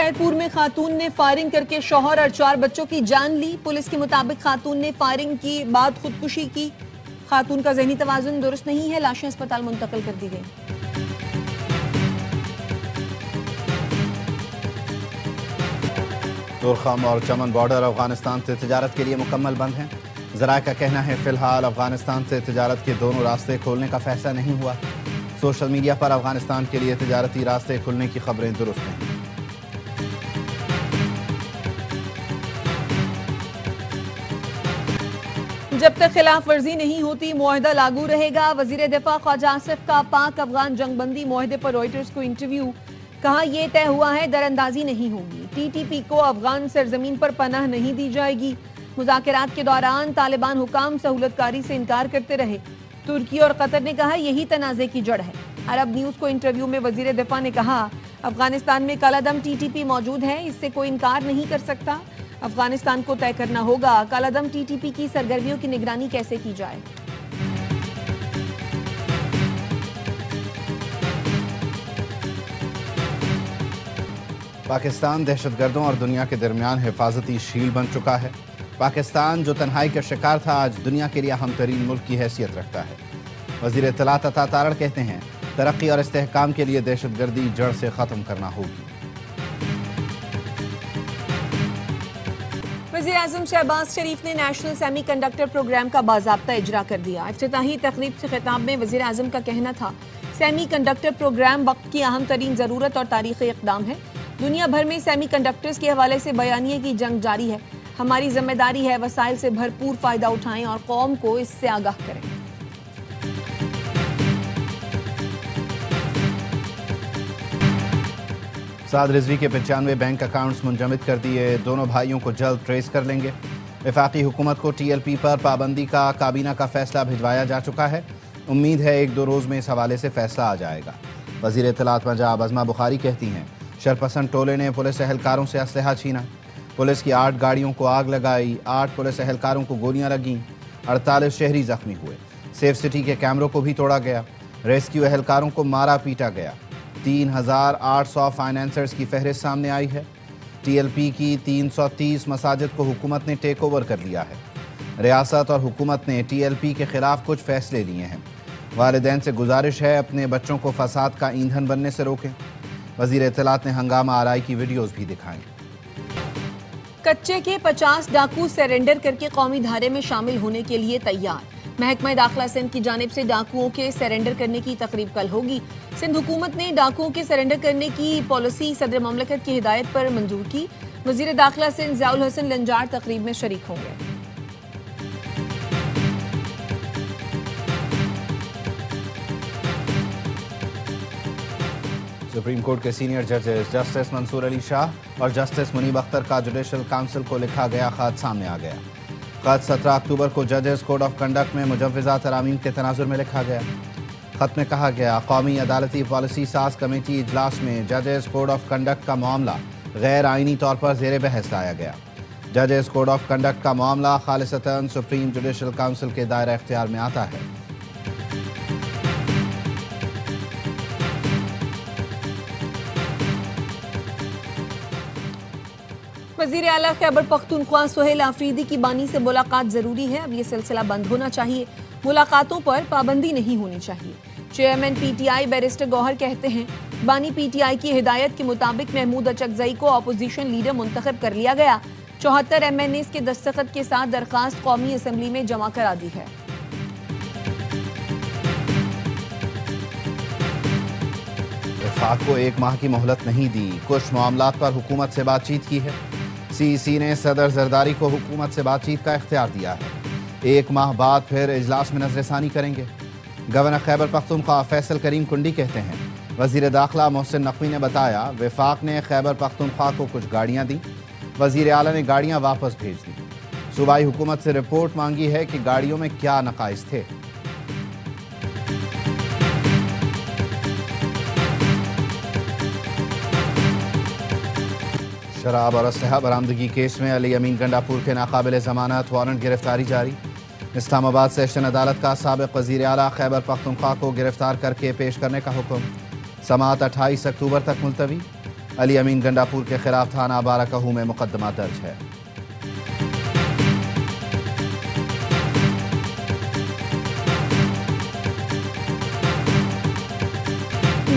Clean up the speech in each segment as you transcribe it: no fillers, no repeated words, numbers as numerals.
ताहिरपुर में खातून ने फायरिंग करके शौहर और 4 बच्चों की जान ली। पुलिस के मुताबिक खातून ने फायरिंग की बाद खुदकुशी की। खातून का ज़हनी तवाज़ुन दुरुस्त नहीं है, लाशें अस्पताल मुंतकिल कर दी गई। तुरखम और चमन बॉर्डर अफगानिस्तान से तिजारत के लिए मुकम्मल बंद हैं। ज़राए का कहना है फिलहाल अफगानिस्तान से तिजारत के दोनों रास्ते खोलने का फैसला नहीं हुआ। सोशल मीडिया पर अफगानिस्तान के लिए तिजारती रास्ते खुलने की खबरें दुरुस्त नहीं। जब तक खिलाफ वर्जी नहीं होती मुआहदा लागू रहेगा। वजीर दिफा ख्वाजा आसिफ का पाक अफगान जंगबंदी मुआहदे पर रॉयटर्स को इंटरव्यू। कहा यह तय हुआ है, दरअंदाजी नहीं होगी। TTP को अफगान सरजमीन पर पनाह नहीं दी जाएगी। मुज़ाकरात के दौरान तालिबान हुकाम सहूलतकारी से इनकार करते रहे। तुर्की और कतर ने कहा यही तनाज़े की जड़ है। अरब न्यूज़ को इंटरव्यू में वजीर दिफा ने कहा अफगानिस्तान में कलादम TTP मौजूद है, इससे कोई इनकार नहीं कर सकता। अफगानिस्तान को तय करना होगा कलादम TTP की सरगर्मियों की निगरानी कैसे की जाए। पाकिस्तान दहशतगर्दों और दुनिया के दरमियान हिफाजती शील्ड बन चुका है। पाकिस्तान जो तन्हाई का शिकार था आज दुनिया के लिए अहम तरीन मुल्क की हैसियत रखता है। वज़ीर इत्तलात अता तारड़ कहते हैं तरक्की और इस्तेहकाम के लिए दहशतगर्दी जड़ से ख़त्म करना होगी। वज़ीर आज़म शहबाज शरीफ ने नेशनल सेमी कंडक्टर प्रोग्राम का बाज़ाब्ता इजरा कर दिया। इफ्तिताही तकरीब से खिताब में वज़ीर आज़म का कहना था सेमी कंडक्टर प्रोग्राम वक्त की अहम तरीन ज़रूरत और तारीख़ी इक़दाम है। दुनिया भर में सेमी कंडक्टर्स के हवाले से बयानिए की जंग जारी है। हमारी जिम्मेदारी है वसाइल से भरपूर फ़ायदा उठाएं और कौम को इससे आगाह करें। साद रिजवी के 95 बैंक अकाउंट्स मुंजमद कर दिए। दोनों भाइयों को जल्द ट्रेस कर लेंगे। वफाकी हुकूमत को TLP पर पाबंदी का काबीना का फैसला भिजवाया जा चुका है। उम्मीद है 1-2 रोज़ में इस हवाले से फैसला आ जाएगा। वज़ीर इत्तलात पंजाब अज़मा बुखारी कहती हैं शरपसंद टोले ने पुलिस एहलकारों से असलहा छीना। पुलिस की 8 गाड़ियों को आग लगाई। 8 पुलिस एहलकारों को गोलियां लगीं। 48 शहरी जख्मी हुए। सेफ सिटी के कैमरों को भी तोड़ा गया। रेस्क्यू एहलकारों को मारा पीटा गया। 3800 फाइनेंसर्स की फहरिस्त सामने आई है। TLP की 330 मसाजिद को हुकूमत ने टेक ओवर कर लिया है। रियासत और हुकूमत ने TLP के खिलाफ कुछ फैसले लिए हैं। वालिदैन से गुजारिश है अपने बच्चों को फसाद का ईंधन बनने से रोकें। वज़ीर इत्तलात ने हंगामा आराई की वीडियोस भी दिखाई। कच्चे के 50 डाकू सरेंडर करके कौमी धारे में शामिल होने के लिए तैयार। महकमा दाखिला सिंध की जानिब से डाकुओं के सरेंडर करने की तकरीब कल होगी। सिंध हुकूमत ने डाकुओं के सरेंडर करने की पॉलिसी सदर ममलकत की हिदायत पर मंजूर की। वज़ीर दाखिला सिंध ज़ियाउल हसन लंजार तकरीब में शरीक होंगे। सुप्रीम कोर्ट के सीनियर जजेस जस्टिस मंसूर अली शाह और जस्टिस मुनीब अख्तर का जुडिशल काउंसिल को लिखा गया खत सामने आ गया। खत 17 अक्टूबर को जजेस कोड ऑफ कंडक्ट में मुजव्वज़ा तरामीम के तनाजुर में लिखा गया। खत में कहा गया कौमी अदालती पॉलिसी साज कमेटी इजलास में जजेस कोड ऑफ कंडक्ट का मामला गैर आइनी तौर पर ज़ेर बहस लाया गया। जजेस कोड ऑफ कंडक्ट का मामला खालिसतन सुप्रीम जुडिशल काउंसिल के दायरा इख्तियार में आता है। वज़ीर आला खैबर पख्तूनख्वा सुहेल आफरीदी की बानी से मुलाकात जरूरी है। अब ये सिलसिला बंद होना चाहिए। मुलाकातों पर पाबंदी नहीं होनी चाहिए। चेयरमैन PTI बैरिस्टर गौहर कहते हैं बानी PTI की हिदायत के मुताबिक महमूद अचकजई को अपोजिशन लीडर मुंतखब कर लिया गया। 74 MNAs के दस्तखत के साथ दरखास्त कौमी असम्बली में जमा करा दी है। वफाक को 1 माह की मोहलत नहीं दी। कुछ मामलात पर हुकूमत से बातचीत की है। CEC ने सदर जरदारी को हुकूमत से बातचीत का इख्तियार दिया है। 1 माह बाद फिर इजलास में नजरसानी करेंगे। गवर्नर खैबर पख्तूनख्वा फैसल करीम कुंडी कहते हैं वजीर दाखिला मोहसिन नकवी ने बताया वफाक ने खैबर पख्तूनख्वा को कुछ गाड़ियां दी। वजीर आला ने गाड़ियां वापस भेज दी। सूबाई हुकूमत से रिपोर्ट मांगी है कि गाड़ियों में क्या नकाइस थे। शराब और असलहा बरामदगी केस में अली अमीन गंडापुर के नाकाबिल जमानत वारंट गिरफ्तारी जारी। इस्लामाबाद सेशन अदालत का साबिक वज़ीर आला खैबर पख्तूनख्वा को गिरफ्तार करके पेश करने का हुक्म। समाअत 28 अक्टूबर तक मुलतवी। अली अमीन गंडापुर के खिलाफ थाना बाराकहू में मुकदमा दर्ज है।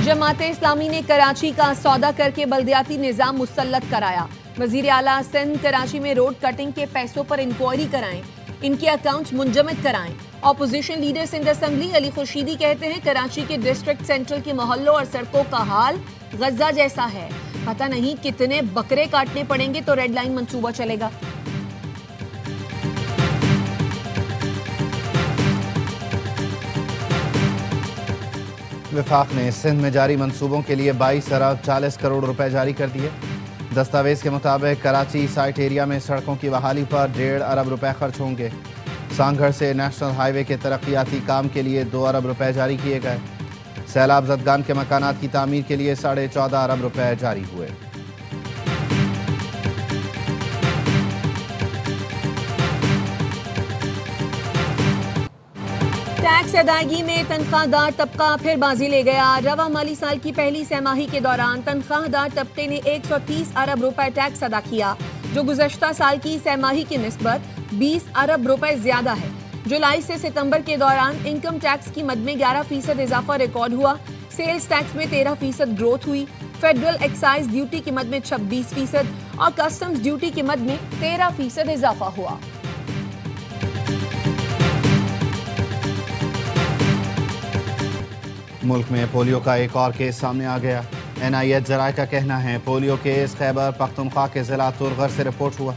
जमाते इस्लामी ने कराची का सौदा करके बल्दियाती निजाम मुसल्लत कराया। वजीर आला सिंध कराची में रोड कटिंग के पैसों पर इंक्वायरी कराएं, इनके अकाउंट्स मुंजमद कराएं। Opposition leader Sindh assembly Ali Khurshidi कहते हैं कराची के डिस्ट्रिक्ट सेंट्रल के मोहल्लों और सड़कों का हाल गजा जैसा है, पता नहीं कितने बकरे काटने पड़ेंगे तो रेड लाइन मंसूबा चलेगा। विफाक ने सिंध में जारी मंसूबों के लिए 22 अरब 40 करोड़ रुपए जारी कर दिए। दस्तावेज के मुताबिक कराची साइट एरिया में सड़कों की बहाली पर 1.5 अरब रुपए खर्च होंगे। सांगढ़ से नेशनल हाईवे के तरक्याती काम के लिए 2 अरब रुपए जारी किए गए। सैलाब ज़दगान के मकानात की तामीर के लिए 14.5 अरब रुपए जारी हुए। टैक्स अदायगी में तनख्वाहदार तबका फिर बाजी ले गया। रवा माली साल की पहली सहमाही के दौरान तनख्वाहदार तबके ने 130 अरब रुपए टैक्स अदा किया, जो गुज़श्ता साल की सहमाही की निस्बत 20 अरब रुपए ज्यादा है। जुलाई से सितंबर के दौरान इनकम टैक्स की मद में 11% इजाफा रिकॉर्ड हुआ। सेल्स टैक्स में 13% ग्रोथ हुई। फेडरल एक्साइज ड्यूटी की मद में 26% और कस्टम्स ड्यूटी की मद में 13% इजाफा हुआ। मुल्क में पोलियो का एक और केस सामने आ गया। NIH जराये का कहना है पोलियो केस खैबर पख्तूनख्वा के जिला तुरगर से रिपोर्ट हुआ।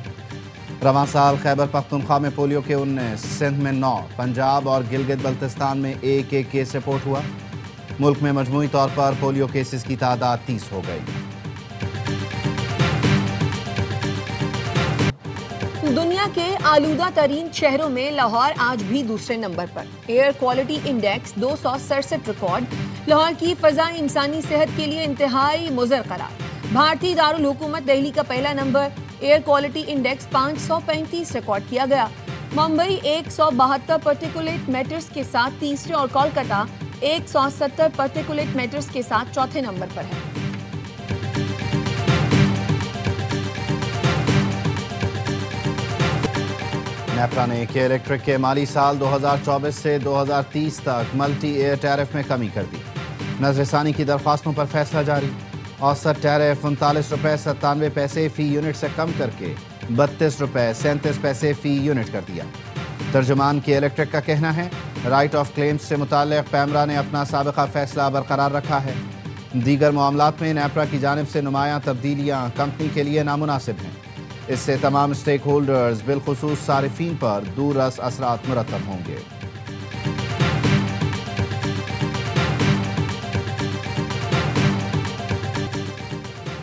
रवां साल खैबर पख्तूनख्वा में पोलियो के 19, सिंध में 9, पंजाब और गिलगित बल्तिस्तान में एक केस रिपोर्ट हुआ। मुल्क में मजमूई तौर पर पोलियो केसेस की तादाद 30 हो गई। दुनिया के आलूदा तरीन शहरों में लाहौर आज भी दूसरे नंबर पर। Air quality index 267 record. Lahore की फजा इंसानी सेहत के लिए इंतहाई मुज़र करार। भारतीय दारुल हुकूमत दिल्ली का पहला number. Air quality index 535 record किया गया। मुंबई 172 पार्टिकुलेट मैटर्स के साथ तीसरे और कोलकाता 170 पार्टिकुलेट मैटर्स के साथ चौथे नंबर पर है। नेपरा ने के इलेक्ट्रिक के माली साल 2024 से 2030 तक मल्टी एयर टैरिफ में कमी कर दी। नजरसानी की दरख्वास्तों पर फैसला जारी। औसत टैरिफ 39 रुपये 97 पैसे फी यूनिट से कम करके 32 रुपये 37 पैसे फी यूनिट कर दिया। तर्जुमान के इलेक्ट्रिक का कहना है राइट ऑफ क्लेम्स से मुताल्लिक पैमरा ने अपना साबिका फैसला बरकरार रखा है। दीगर मामलात में नेपरा की जानिब से नुमायां तब्दीलियाँ कंपनी के लिए नामुनासिब हैं। इससे तमाम स्टेक होल्डर्स बिलखुसूस सारिफीन पर दूरस असरात मुरतब होंगे।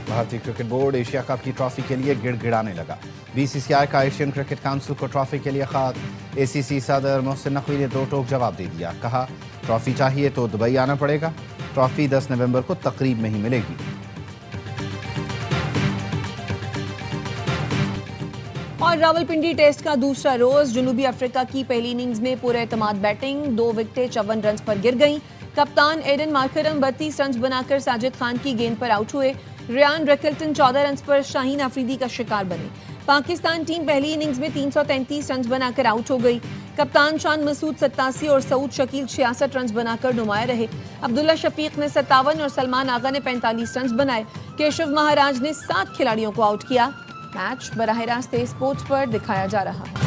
भारतीय क्रिकेट बोर्ड एशिया कप की ट्रॉफी के लिए गिड़गिड़ाने लगा। BCCI का एशियन क्रिकेट काउंसिल को ट्रॉफी के लिए खात। ACC सदर मोहसिन नकवी ने दो टोक जवाब दे दिया। कहा ट्रॉफी चाहिए तो दुबई आना पड़ेगा। ट्रॉफी 10 नवंबर को तकरीब में ही मिलेगी। और रावलपिंडी टेस्ट का दूसरा रोज जनूबी अफ्रीका की पहली इनिंग्स में पूरे एतमाद बैटिंग। 2 विकेटें 54 रन पर गिर गईं। कप्तान एडन मार्करम 32 रन बनाकर साजिद खान की गेंद पर आउट हुए। रियान रिकल्टन 14 रन पर शाहीन अफरीदी का शिकार बने। पाकिस्तान टीम पहली इनिंग्स में 333 रन बनाकर आउट हो गई। कप्तान शान मसूद 87 और सऊद शकील 66 रन बनाकर नुमाया रहे। अब्दुल्ला शफीक ने 57 और सलमान आगा ने 45 रन बनाए। केशव महाराज ने 7 खिलाड़ियों को आउट किया। मैच बराह रास्त स्पोर्ट्स पर दिखाया जा रहा है।